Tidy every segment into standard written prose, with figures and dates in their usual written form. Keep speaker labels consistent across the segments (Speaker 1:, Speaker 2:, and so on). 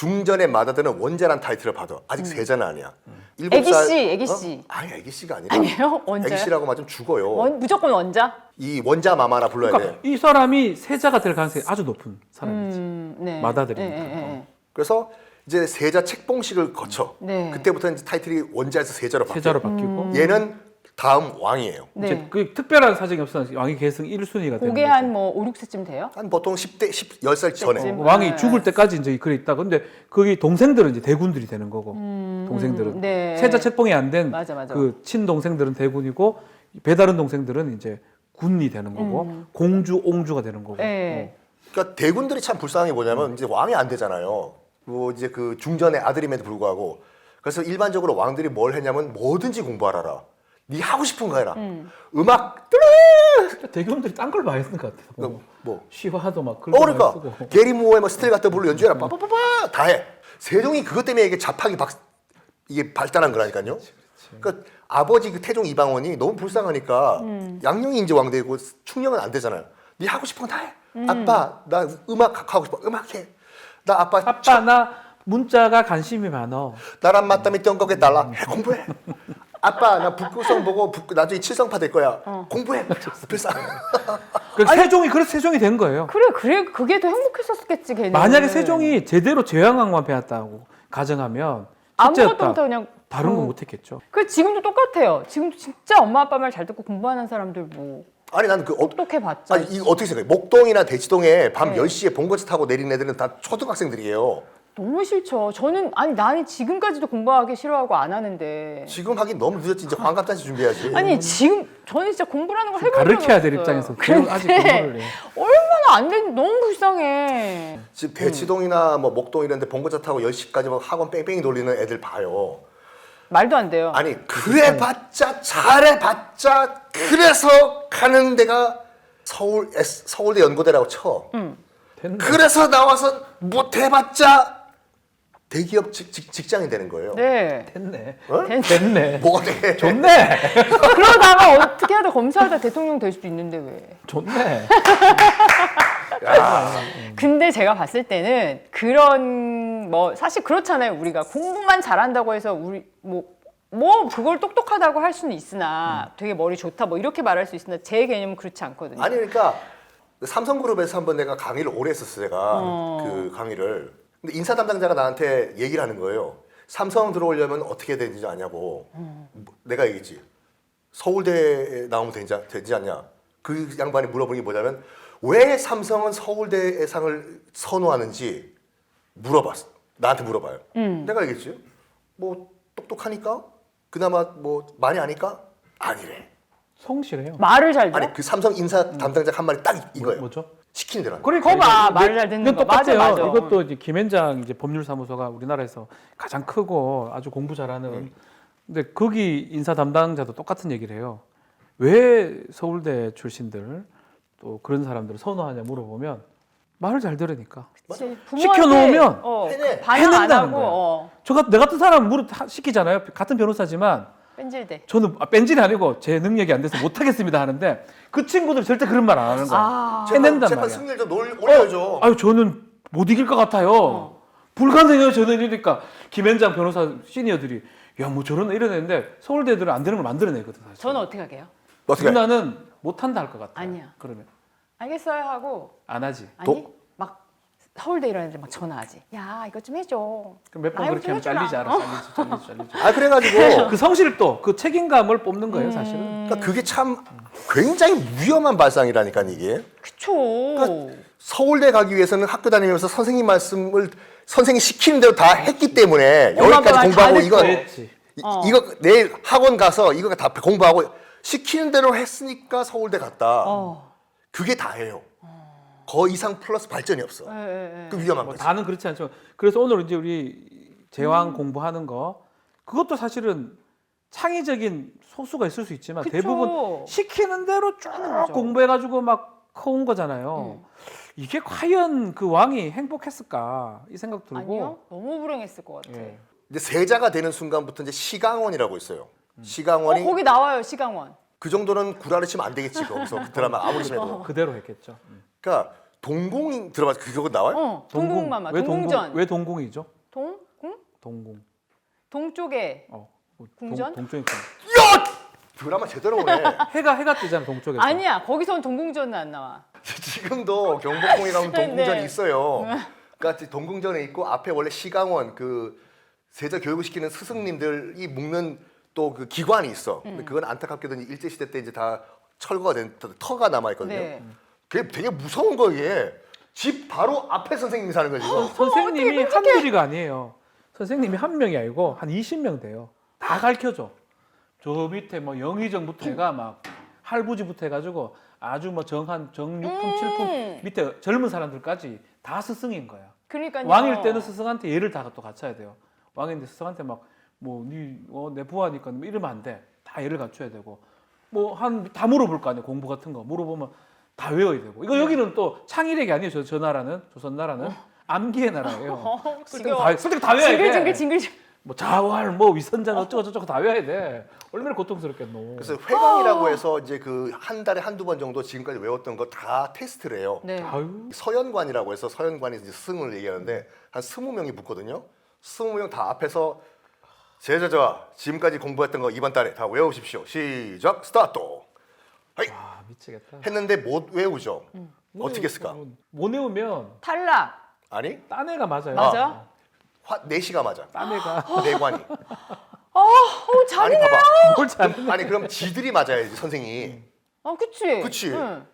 Speaker 1: 중전의 마다들은 원자란 타이틀을 받아. 아직 세자는 아니야.
Speaker 2: 애기씨, 애기씨.
Speaker 1: 아니 애기씨가 아니라.
Speaker 2: 아니에요? 원자요?
Speaker 1: 애기씨라고 맞으면 죽어요.
Speaker 2: 무조건 원자?
Speaker 1: 이 원자 마마라 불러야
Speaker 3: 그러니까
Speaker 1: 돼.
Speaker 3: 이 사람이 세자가 될 가능성이 아주 높은 사람이지.
Speaker 2: 네.
Speaker 3: 마다들이니까.
Speaker 1: 그래서 이제 세자 책봉식을 거쳐.
Speaker 2: 네.
Speaker 1: 그때부터 이제 타이틀이 원자에서 세자로 바뀌어.
Speaker 3: 세자로 바뀌고
Speaker 1: 얘는 다음 왕이에요.
Speaker 2: 네.
Speaker 3: 이제 그 특별한 사정이 없어 왕위 계승 1순위가 되는
Speaker 2: 그게
Speaker 3: 거죠.
Speaker 2: 한 뭐 5, 6세쯤 돼요?
Speaker 1: 한 보통 10살 전에.
Speaker 2: 그때쯤.
Speaker 3: 왕이
Speaker 2: 네.
Speaker 3: 죽을 때까지 이제 그래 있다. 근데 거기 동생들은 이제 대군들이 되는 거고, 동생들은
Speaker 2: 네.
Speaker 3: 세자 책봉이 안 된
Speaker 2: 맞아, 맞아.
Speaker 3: 그 친동생들은 대군이고 배다른 동생들은 이제 군이 되는 거고, 공주, 옹주가 되는 거고.
Speaker 2: 네.
Speaker 1: 그러니까 대군들이 참 불쌍한 게 뭐냐면 이제 왕이 안 되잖아요. 뭐 이제 그 중전의 아들임에도 불구하고. 그래서 일반적으로 왕들이 뭘 했냐면 뭐든지 공부하라. 네 하고 싶은 거 해라. 음악
Speaker 3: 대군들이 딴 걸 많이 쓰는 것 같아요.
Speaker 1: 뭐
Speaker 3: 시화도 막 그런 거
Speaker 1: 그러니까
Speaker 3: 많이 쓰고.
Speaker 1: 게리 무어의 뭐 스틸 같은 불로 연주해라. 빠빠빠빠 다 해. 세종이 그것 때문에 이게 자팍이 이게 발달한 거라니까요. 그러니까 아버지 그 태종 이방원이 너무 불쌍하니까 양녕이 이제 왕되고 충녕은 안 되잖아요. 네 하고 싶은 거 다 해. 아빠 나 음악 하고 싶어. 음악해. 나 아빠
Speaker 3: 나 문자가 관심이 많어.
Speaker 1: 나랑 맞다면 띵거게 달라. 해 공부해. 아빠 나 북구성 보고 나중에 칠성파 될 거야. 공부해. 불쌍.
Speaker 3: 세종이 그래서 세종이 된 거예요.
Speaker 2: 그래, 그게 더 행복했었겠지, 걔는.
Speaker 3: 만약에 세종이 제대로 제왕왕만 배웠다고 가정하면
Speaker 2: 아무것도
Speaker 3: 진짜였다.
Speaker 2: 못하고 그냥
Speaker 3: 다른 건 못했겠죠.
Speaker 2: 그 지금도 똑같아요. 지금도 진짜 엄마 아빠 말 잘 듣고 공부하는 사람들 뭐
Speaker 1: 아니 나는 그
Speaker 2: 똑똑해봤자.
Speaker 1: 아니 이거 어떻게 생각해? 목동이나 대치동에 밤
Speaker 2: 네.
Speaker 1: 10시에 봉고차 타고 내린 애들은 다 초등학생들이에요.
Speaker 2: 너무 싫죠. 나는 지금까지도 공부하기 싫어하고 안 하는데.
Speaker 1: 지금 하긴 너무 늦었지. 이제 환갑잔치 준비해야지.
Speaker 2: 아니 지금 저는 진짜 공부라는 걸 해본 적이
Speaker 3: 가르쳐야 될
Speaker 2: 없어요.
Speaker 3: 입장에서 그걸 아직 공부를 해.
Speaker 2: 얼마나 안 되는 너무 불쌍해.
Speaker 1: 지금 대치동이나 뭐 목동 이런 데 봉고차 타고 10시까지 막 학원 뺑뺑이 돌리는 애들 봐요.
Speaker 2: 말도 안 돼요.
Speaker 1: 아니 그래봤자 잘해봤자 그래서 가는 데가 서울대 연고대라고 쳐.
Speaker 3: 됐네.
Speaker 1: 그래서 나와서 못해봤자 대기업 직장이 되는 거예요.
Speaker 2: 네.
Speaker 3: 됐네.
Speaker 1: 어?
Speaker 3: 됐네.
Speaker 1: 뭐가 돼?
Speaker 3: 좋네.
Speaker 2: 그러다가 어떻게 하다 검사하다 대통령 될 수도 있는데 왜?
Speaker 3: 좋네.
Speaker 2: 근데 제가 봤을 때는 그런 뭐 사실 그렇잖아요. 우리가 공부만 잘한다고 해서 우리 뭐 그걸 똑똑하다고 할 수는 있으나 되게 머리 좋다 뭐 이렇게 말할 수 있으나 제 개념은 그렇지 않거든요.
Speaker 1: 아니 그러니까 삼성그룹에서 한번 내가 강의를 오래 했었어. 내가 그 강의를. 근데 인사 담당자가 나한테 얘기를 하는 거예요. 삼성 들어오려면 어떻게 되는지 아냐고. 내가 얘기했지. 서울대에 나오면 되지 않냐. 그 양반이 물어보는 게 뭐냐면 왜 삼성은 서울대 예상을 선호하는지 물어봤어. 나한테 물어봐요. 내가 얘기했지. 뭐 똑똑하니까? 그나마 뭐 많이 아니까? 아니래.
Speaker 3: 성실해요.
Speaker 2: 말을 잘 들어?
Speaker 1: 아니 그 삼성 인사 담당자 한 말이 딱 이거예요.
Speaker 3: 뭐죠?
Speaker 1: 시키는 대로.
Speaker 3: 그러니까
Speaker 2: 거봐,
Speaker 3: 이거-
Speaker 2: 말을 잘 듣는
Speaker 3: 이건
Speaker 2: 거. 맞아,
Speaker 3: 똑같아요.
Speaker 2: 맞아.
Speaker 3: 이것도 이제 김현장 이제 법률사무소가 우리나라에서 가장 크고 아주 공부 잘하는. 근데 거기 인사 담당자도 똑같은 얘기를 해요. 왜 서울대 출신들 또 그런 사람들을 선호하냐 물어보면 말을 잘 들으니까.
Speaker 2: 그치.
Speaker 3: 시켜놓으면
Speaker 1: 해내.
Speaker 2: 반항 안
Speaker 3: 해낸다는
Speaker 2: 하고
Speaker 3: 거예요. 내 같은 사람 시키잖아요. 같은 변호사지만
Speaker 2: 뺀질대.
Speaker 3: 저는 뺀질이 아니고 제 능력이 안 돼서 못하겠습니다 하는데 그 친구들 절대 그런 말 안 하는 거야. 해낸단
Speaker 1: 재판
Speaker 3: 말이야.
Speaker 1: 승리를 좀 올려야죠.
Speaker 3: 아유 저는 못 이길 것 같아요. 불가능해요 저는 이러니까 김현장 변호사 시니어들이 야 뭐 저런 이런 애인데 서울대 애들은 안 되는 걸 만들어내거든 사실.
Speaker 2: 저는 어떻게 하게요?
Speaker 1: 어떻게?
Speaker 3: 누나는 못한다 할 것 같아.
Speaker 2: 아니야.
Speaker 3: 그러면
Speaker 2: 알겠어요 하고
Speaker 3: 안 하지.
Speaker 2: 아니 막 서울대 이런 애들 막 전화하지. 야 이거 좀 해줘.
Speaker 3: 그럼 몇 번
Speaker 2: 아이고,
Speaker 3: 그렇게 하면
Speaker 2: 좀 해주라.
Speaker 3: 잘리지 알아. 잘리지.
Speaker 1: 아 그래가지고
Speaker 3: 그 성실도 그 책임감을 뽑는 거예요 사실은.
Speaker 1: 그러니까 그게 참 굉장히 위험한 발상이라니까 이게.
Speaker 2: 그쵸.
Speaker 1: 서울대 가기 위해서는 학교 다니면서 선생님 말씀을 선생님 시키는 대로 다 했기 때문에
Speaker 2: 엄마
Speaker 1: 여기까지
Speaker 2: 아빠
Speaker 1: 공부하고
Speaker 2: 다
Speaker 1: 이거
Speaker 3: 그랬지.
Speaker 1: 이거 내일 학원 가서 이거 다 공부하고 시키는 대로 했으니까 서울대 갔다. 그게 다예요. 그 이상 플러스 발전이 없어. 그 위험한
Speaker 3: 뭐
Speaker 1: 거지.
Speaker 3: 다는 그렇지 않죠. 그래서 오늘 이제 우리 제왕 공부하는 거 그것도 사실은 창의적인 소수가 있을 수 있지만
Speaker 2: 그쵸.
Speaker 3: 대부분 시키는 대로 쭉
Speaker 2: 거죠.
Speaker 3: 공부해가지고 막 커온 거잖아요. 이게 과연 그 왕이 행복했을까 이 생각 들고.
Speaker 2: 아니요. 너무 불행했을 것 같아.
Speaker 3: 예.
Speaker 1: 이제 세자가 되는 순간부터 이제 시강원이라고 있어요. 시강원이
Speaker 2: 거기 나와요 시강원.
Speaker 1: 그 정도는 구라를 치면 안 되겠지 거기서 그 드라마 아무리 심해도.
Speaker 3: 그대로 했겠죠.
Speaker 1: 그러니까 동공 들어봤 그거 나와요?
Speaker 2: 동공마마
Speaker 3: 왜
Speaker 2: 동공전.
Speaker 3: 왜 동공이죠? 동궁.
Speaker 2: 동쪽에
Speaker 3: 뭐
Speaker 2: 궁전?
Speaker 3: 동쪽에
Speaker 1: 드라마 제대로 보네.
Speaker 3: 해가 뜨잖아 동쪽에서.
Speaker 2: 아니야. 거기선 동궁전은 안 나와.
Speaker 1: 지금도 경복궁에 가면 동궁전이
Speaker 2: 네.
Speaker 1: 있어요. 그러니까 동궁전에 있고 앞에 원래 시강원 그 세자 교육을 시키는 스승님들이 묵는 또 그 기관이 있어. 근데 그건 안타깝게도 일제 시대 때 이제 다 철거가 된 터가 남아 있거든요.
Speaker 2: 네.
Speaker 1: 그게 되게 무서운 거 이게. 집 바로 앞에 선생님이 사는 거지. 이거.
Speaker 3: 선생님이 한둘이가 아니에요. 선생님이 한 명이 아니고 한 20명 돼요. 다 가르쳐줘. 저 밑에 뭐 영의정부터 해가 막 할부지부터 해가지고 아주 뭐 정육품, 칠품 밑에 젊은 사람들까지 다 스승인 거야.
Speaker 2: 그러니까요.
Speaker 3: 왕일 때는 스승한테 예를 다 또 갖춰야 돼요. 왕인데 스승한테 막 뭐 내 부하니까 뭐 이러면 안 돼. 다 예를 갖춰야 되고 뭐 다 물어볼 거 아니에요. 공부 같은 거 물어보면 다 외워야 되고. 이거 여기는 또 창일액이 아니에요. 저 나라는 조선 나라는 암기의 나라예요. 솔직히 다 외워야 돼.
Speaker 2: 징글징글.
Speaker 3: 뭐 자활 뭐 위선장 어쩌고 저쩌고 다 외워야 돼. 얼마나 고통스럽겠노.
Speaker 1: 그래서 회강이라고 해서 이제 그 한 달에 한두 번 정도 지금까지 외웠던 거 다 테스트를 해요.
Speaker 2: 네.
Speaker 3: 아유.
Speaker 1: 서연관이라고 해서 서연관이 이제 스승을 얘기하는데 한 20명이 붙거든요. 20명 다 앞에서 제자자 지금까지 공부했던 거 이번 달에 다 외우십시오. 시작 스타트. 하이.
Speaker 3: 아 미치겠다.
Speaker 1: 했는데 못 외우죠. 어떻게 했을까?
Speaker 3: 못 외우면
Speaker 2: 탈락.
Speaker 1: 아니
Speaker 3: 딴 애가 맞아요.
Speaker 2: 맞아?
Speaker 1: 내시가 맞아.
Speaker 3: 딴 애가
Speaker 1: 내관이.
Speaker 2: 어,
Speaker 1: 아니 봐봐.
Speaker 3: 뭘 잘하는
Speaker 1: 아니 그럼 지들이 맞아야지 선생이.
Speaker 2: 그치.
Speaker 1: 그치.
Speaker 2: 응.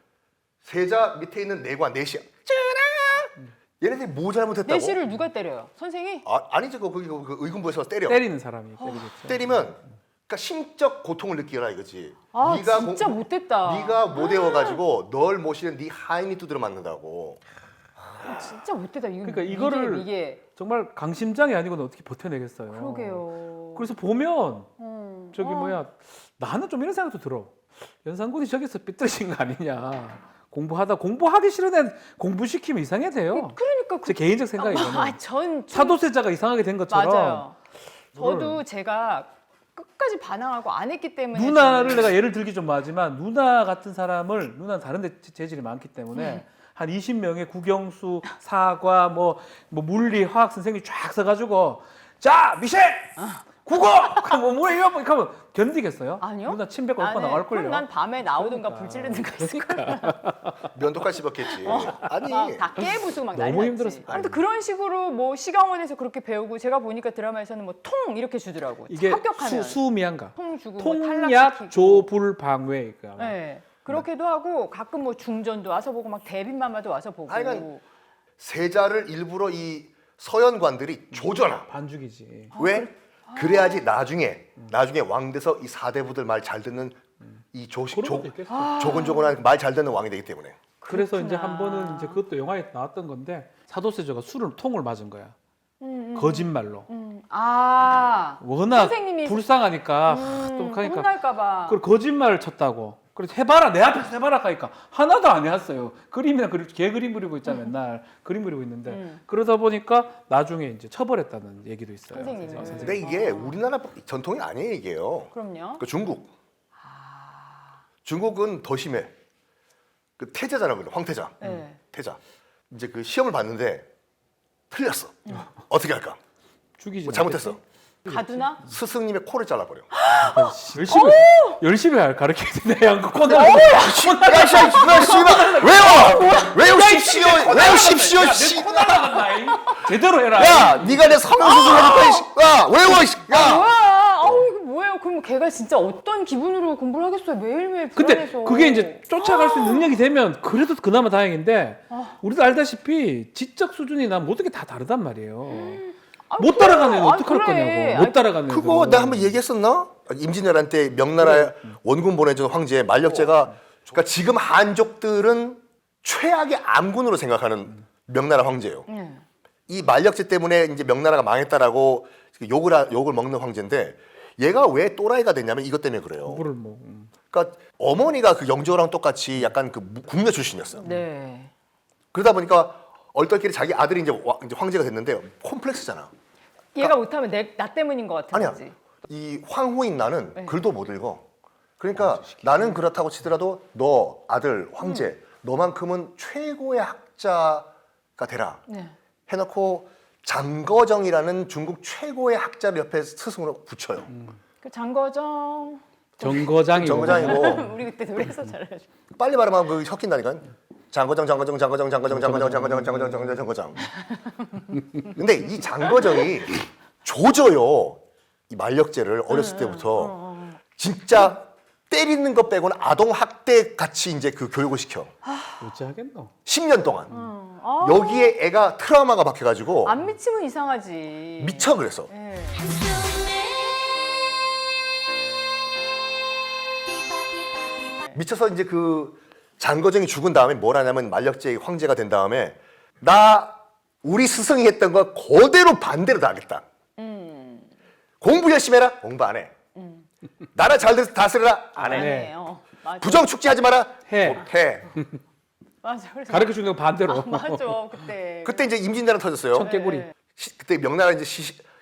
Speaker 1: 세자 밑에 있는 내관 내시. 얘네들이 뭐 잘못했다고?
Speaker 2: 내시를 누가 때려요? 선생이?
Speaker 1: 아니지 그 의군부에서 때려.
Speaker 3: 때리는 사람이 때리겠죠.
Speaker 1: 때리면 그러니까 심적 고통을 느끼라 이거지.
Speaker 2: 아,
Speaker 1: 네가
Speaker 2: 진짜 못됐다.
Speaker 1: 네가 못 외워가지고 널 모시는 네 하인이 두드려 맞는다고.
Speaker 2: 진짜 못됐다.
Speaker 3: 그러니까 이거를
Speaker 2: 이게
Speaker 3: 정말 강심장이 아니고는 어떻게 버텨내겠어요.
Speaker 2: 그러게요.
Speaker 3: 그래서 보면 저기
Speaker 2: 어.
Speaker 3: 뭐야 나는 좀 이런 생각도 들어. 연산군이 저기서 삐뚤어진 거 아니냐. 공부하기 싫은 애 공부시키면 이상해 돼요.
Speaker 2: 그러니까
Speaker 3: 제 개인적 생각이거든요.
Speaker 2: 전
Speaker 3: 사도세자가 이상하게 된 것처럼
Speaker 2: 맞아요.
Speaker 3: 그걸-
Speaker 2: 저도 제가 끝까지 반항하고 안 했기 때문에
Speaker 3: 누나를
Speaker 2: 저는-
Speaker 3: 내가 예를 들기 좀 뭐하지만 누나 같은 사람을 누나는 다른 데 재질이 많기 때문에 한 20명의 국영수, 사과, 뭐 물리, 화학 선생님이 쫙 써가지고 자 미셸 국어 뭐 이거 하면 견디겠어요?
Speaker 2: 아니요.
Speaker 3: 누나 침 뱉고 얼마
Speaker 2: 나는
Speaker 3: 나갈걸요?
Speaker 2: 그럼 난 밤에 나오든가
Speaker 3: 그러니까.
Speaker 2: 불 지르든가 했을 거야.
Speaker 1: 면도칼 씹었겠지. 아니
Speaker 2: 다 깨부수고 막 난리
Speaker 3: 너무
Speaker 2: 났지.
Speaker 3: 힘들었을
Speaker 2: 아무튼 그런 식으로 뭐 시강원에서 그렇게 배우고 제가 보니까 드라마에서는 뭐 통 이렇게 주더라고.
Speaker 3: 이게
Speaker 2: 합격하면
Speaker 3: 수미한가?
Speaker 2: 통 주고 뭐
Speaker 3: 통약
Speaker 2: 탈락시키고.
Speaker 3: 조불방외
Speaker 2: 네. 그렇게도 하고 가끔 뭐 중전도 와서 보고 막 대빈마마도 와서 보고.
Speaker 1: 아니, 그러니까 세자를 일부러 이 서연관들이 조져놔.
Speaker 3: 반죽이지.
Speaker 1: 왜? 그래야지 나중에 왕 돼서 이 사대부들 말 잘 듣는 이
Speaker 3: 그런 것도 있겠어.
Speaker 1: 조곤조곤한 말 잘 듣는 왕이 되기 때문에.
Speaker 3: 그래서 이제
Speaker 2: 그렇구나.
Speaker 3: 한 번은 이제 그것도 영화에 나왔던 건데 사도세자가 통을 맞은 거야. 거짓말로. 워낙
Speaker 2: 선생님이-
Speaker 3: 불쌍하니까
Speaker 2: 또
Speaker 3: 똑똑하니까
Speaker 2: 혼날까봐.
Speaker 3: 그걸 거짓말을 쳤다고. 그래서 해봐라 내 앞에서 해봐라 하니까 하나도 안 해왔어요. 그림이나 개 그림 그리고 있잖아 맨날 그림 그리고 있는데 그러다 보니까 나중에 이제 처벌했다는 얘기도 있어요.
Speaker 2: 선생님을.
Speaker 1: 근데 이게 우리나라 전통이 아니에요 이게요.
Speaker 2: 그럼요.
Speaker 1: 그 중국은 더 심해. 그 태자잖아, 황태자.
Speaker 2: 네.
Speaker 1: 태자. 이제 그 시험을 봤는데 틀렸어. 어떻게 할까?
Speaker 3: 죽이지.
Speaker 1: 뭐 잘못했어.
Speaker 2: 가두나?
Speaker 1: 스승님의 코를 잘라버려.
Speaker 3: 열심히 가르쳐야 돼. 야, 그 코너.
Speaker 1: 야, 씨발, 외우십시오. 외우십시오. 씨.
Speaker 3: 코 날라간다. 제대로 해라.
Speaker 1: 야, 네가 내 성형수술하니까, 야, 외워. 야.
Speaker 2: 뭐야? 이거 뭐예요? 그럼 걔가 진짜 어떤 기분으로 공부를 하겠어요? 매일매일
Speaker 3: 근데
Speaker 2: 불안해서.
Speaker 3: 그게 이제 쫓아갈 수 있는 능력이 되면 그래도 그나마 다행인데 우리도 알다시피 지적 수준이 난 모든 게 다 다르단 말이에요. 못 따라가는 애는 어떡할 거냐고. 못 따라가는
Speaker 1: 그거
Speaker 3: 애들은.
Speaker 1: 내가 한번 얘기했었나? 임진왜란 명나라에 원군 보내준 황제 만력제가 그러니까 지금 한족들은 최악의 암군으로 생각하는 명나라 황제예요. 이 만력제 때문에 이제 명나라가 망했다라고 욕을 먹는 황제인데 얘가 왜 또라이가 됐냐면 이것 때문에 그래요.
Speaker 3: 그거를 뭐
Speaker 1: 그러니까 어머니가 그 영조랑 똑같이 약간 그 궁녀 출신이었어요.
Speaker 2: 네.
Speaker 1: 그러다 보니까 얼떨결에 자기 아들이 이제 황제가 됐는데 콤플렉스잖아.
Speaker 2: 얘가 못하면 나 때문인 것 같은
Speaker 1: 아니야.
Speaker 2: 거지.
Speaker 1: 이 황후인 나는
Speaker 2: 네.
Speaker 1: 글도 못 읽어. 그러니까 나는 그렇다고 치더라도 너 아들 황제 너만큼은 최고의 학자가 되라.
Speaker 2: 네.
Speaker 1: 해놓고 장거정이라는 중국 최고의 학자를 옆에 스승으로 붙여요.
Speaker 2: 그 장거정.
Speaker 3: 정거장이고.
Speaker 1: 정거장이고
Speaker 2: 우리 그때 노래해서 잘해줘.
Speaker 1: 빨리 말하면 그 섞인다니까. 장거정. 근데 이 장거정이 조져요. 이 만력제를 어렸을 때부터 진짜 때리는 것 빼고는 아동 학대 같이 이제 그 교육을 시켜.
Speaker 3: 어찌하겠노?
Speaker 1: 10년 동안.
Speaker 2: 아,
Speaker 1: 여기에 애가 트라우마가 박혀가지고
Speaker 2: 안 미치면 이상하지.
Speaker 1: 미쳐 그래서.
Speaker 2: 예.
Speaker 1: 미쳐서 이제 그 장거정이 죽은 다음에 뭘 하냐면 만력제의 황제가 된 다음에 나 우리 스승이 했던 거 그대로 반대로 다 하겠다. 공부 열심히 해라. 공부 안 해. 나라 잘 다스려라. 안 해.
Speaker 2: 안
Speaker 3: 네.
Speaker 2: 해. 맞아.
Speaker 1: 부정 축제하지 마라.
Speaker 3: 해.
Speaker 1: 해.
Speaker 2: 맞아. 그래서
Speaker 3: 가르쳐 주는 거 반대로.
Speaker 2: 맞아. 그때.
Speaker 1: 그때 이제 임진왜란 터졌어요.
Speaker 3: 청개구리.
Speaker 2: 네.
Speaker 1: 그때 명나라 이제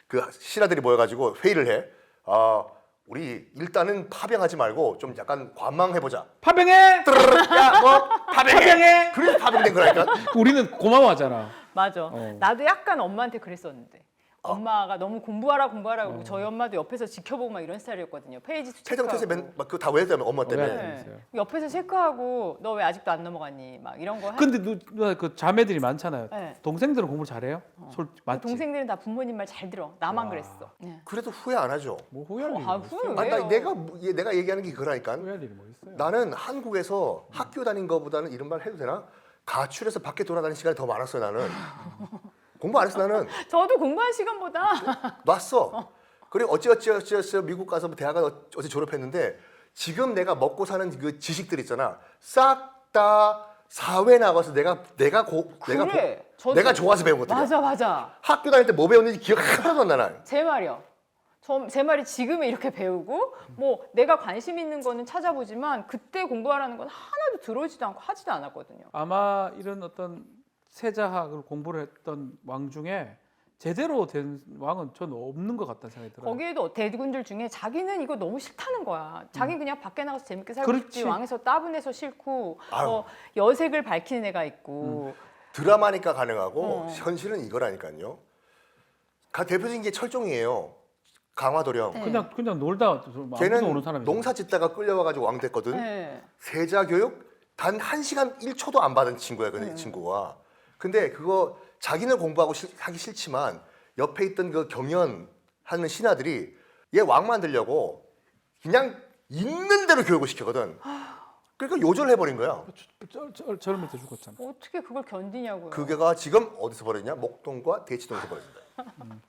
Speaker 1: 그 신하들이 모여가지고 회의를 해. 아 우리 일단은 파병하지 말고 좀 약간 관망해보자.
Speaker 3: 파병해.
Speaker 1: 야뭐
Speaker 3: 파병해.
Speaker 1: 그래서 파병된 거라니까.
Speaker 3: 우리는 고마워하잖아.
Speaker 2: 맞아. 나도 약간 엄마한테 그랬었는데. 엄마가 너무 공부하라 그러고 저희 엄마도 옆에서 지켜보고 막 이런 스타일이었거든요. 페이지 수
Speaker 1: 태정 태세
Speaker 2: 체크하고.
Speaker 1: 그다 왜 때문에 엄마 때문에.
Speaker 3: 왜?
Speaker 2: 네. 옆에서 체크하고 너 왜 아직도 안 넘어갔니? 막 이런 거.
Speaker 3: 근데 누나 그 자매들이 많잖아요.
Speaker 2: 네.
Speaker 3: 동생들은 공부 잘해요? 맞지?
Speaker 2: 동생들은 다 부모님 말 잘 들어. 나만
Speaker 3: 와.
Speaker 2: 그랬어. 네.
Speaker 1: 그래도 후회 안 하죠.
Speaker 3: 뭐 후회할 일이
Speaker 2: 아,
Speaker 3: 뭐
Speaker 2: 후회
Speaker 3: 있어요?
Speaker 1: 아니,
Speaker 2: 왜요?
Speaker 1: 내가 얘기하는 게 그거라니까.
Speaker 3: 후회할 일이 뭐 있어요?
Speaker 1: 나는 한국에서 학교 다닌 거보다는 이런 말 해도 되나? 가출해서 밖에 돌아다니는 시간이 더 많았어요 나는. 공부 안 했어 나는.
Speaker 2: 저도 공부한 시간보다
Speaker 1: 놨어. 그리고 어찌 미국 가서 대학을 어찌 졸업했는데 지금 내가 먹고 사는 그 지식들 있잖아. 싹 다 사회 나가서 내가
Speaker 2: 그래. 저도.
Speaker 1: 내가 좋아서 배운 것들이야.
Speaker 2: 맞아.
Speaker 1: 학교 다닐 때 뭐 배웠는지 기억 하나도 안 나나.
Speaker 2: 제 말이요. 제 말이 지금에 이렇게 배우고 뭐 내가 관심 있는 거는 찾아보지만 그때 공부하라는 건 하나도 들어오지도 않고 하지도 않았거든요.
Speaker 3: 아마 이런 어떤 세자학을 공부를 했던 왕 중에 제대로 된 왕은 저는 없는 것 같다는 생각이 들어요.
Speaker 2: 거기에도 대군들 중에 자기는 이거 너무 싫다는 거야. 자기 그냥 밖에 나가서 재밌게 살고
Speaker 3: 그렇지.
Speaker 2: 싶지. 왕에서 따분해서 싫고
Speaker 1: 아유.
Speaker 2: 여색을 밝히는 애가 있고.
Speaker 1: 드라마니까 가능하고
Speaker 2: 어.
Speaker 1: 현실은 이거라니까요. 대표적인 게 철종이에요. 강화도령.
Speaker 2: 네.
Speaker 3: 그냥 놀다 아무도
Speaker 1: 걔는
Speaker 3: 오는 사람이
Speaker 1: 농사 짓다가 끌려와가지고 왕 됐거든.
Speaker 2: 네.
Speaker 1: 세자 교육 단 1시간 1초도 안 받은 친구야, 그 친구가. 근데 그거 자기는 공부하고 하기 싫지만 옆에 있던 그 경연하는 신하들이 얘 왕 만들려고 그냥 있는 대로 교육을 시키거든. 그러니까 요절해버린 거야.
Speaker 3: 젊을 때 죽었잖아.
Speaker 2: 어떻게 그걸 견디냐고요.
Speaker 1: 그게가 지금 어디서 벌어졌냐? 목동과 대치동에서 벌어진다.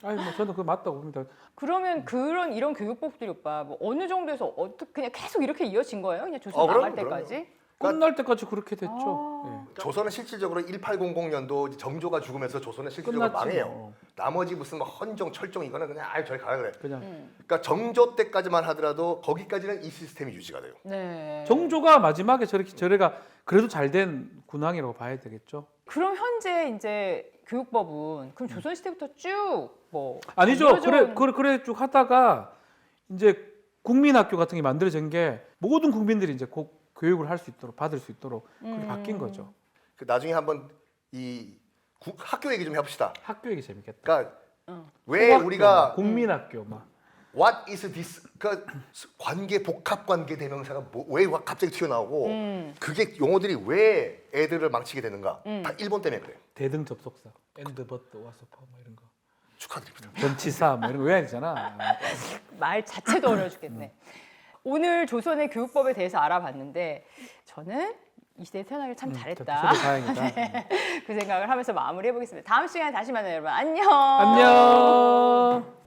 Speaker 3: 아니 뭐 저는 그거 맞다고 봅니다.
Speaker 2: 그러면 이런 교육법들이 오빠 뭐 어느 정도에서 어떻게 그냥 계속 이렇게 이어진 거예요? 그냥 조선
Speaker 1: 그럼요,
Speaker 2: 나갈 때까지?
Speaker 3: 끝날 때까지 그렇게 됐죠.
Speaker 2: 아.
Speaker 3: 예.
Speaker 1: 조선은 실질적으로 1800년도 정조가 죽으면서 조선은 실질적으로
Speaker 3: 끝났지.
Speaker 1: 망해요. 나머지 무슨 뭐 헌정, 철종 이거는 그냥 아유 저리 가라 그래.
Speaker 3: 그냥
Speaker 1: 그러니까 정조 때까지만 하더라도 거기까지는 이 시스템이 유지가 돼요.
Speaker 2: 네.
Speaker 3: 정조가 마지막에 저래가 그래도 잘 된 군왕이라고 봐야 되겠죠.
Speaker 2: 그럼 현재 이제 교육법은 그럼 조선 시대부터 쭉 뭐
Speaker 3: 아니죠.
Speaker 2: 이어져온-
Speaker 3: 그래 쭉 하다가 이제 국민학교 같은 게 만들어진 게 모든 국민들이 이제 교육을 할 수 있도록 받을 수 있도록 그렇게 바뀐 거죠.
Speaker 1: 그 나중에 한번 이 학교 얘기 좀 해봅시다.
Speaker 3: 학교 얘기 재밌겠다.
Speaker 1: 그러니까 왜
Speaker 3: 소학교,
Speaker 1: 우리가
Speaker 3: 국민학교 막
Speaker 1: what is this 그 관계 복합 관계 대명사가 왜 갑자기 튀어나오고 그게 용어들이 왜 애들을 망치게 되는가? 다 일본 때문에 그래요.
Speaker 3: 대등 접속사, 엔드버트, 와서퍼 뭐 이런 거,
Speaker 1: 축하드립니다.
Speaker 3: 전치사 뭐 이런 거 외워야 되잖아.
Speaker 2: 말 자체도 어려워 죽겠네. 오늘 조선의 교육법에 대해서 알아봤는데 저는 이 시대에 태어나길 참 잘했다.
Speaker 3: 저도 다행이다.
Speaker 2: 그 생각을 하면서 마무리해 보겠습니다. 다음 시간에 다시 만나요, 여러분. 안녕.
Speaker 3: 안녕.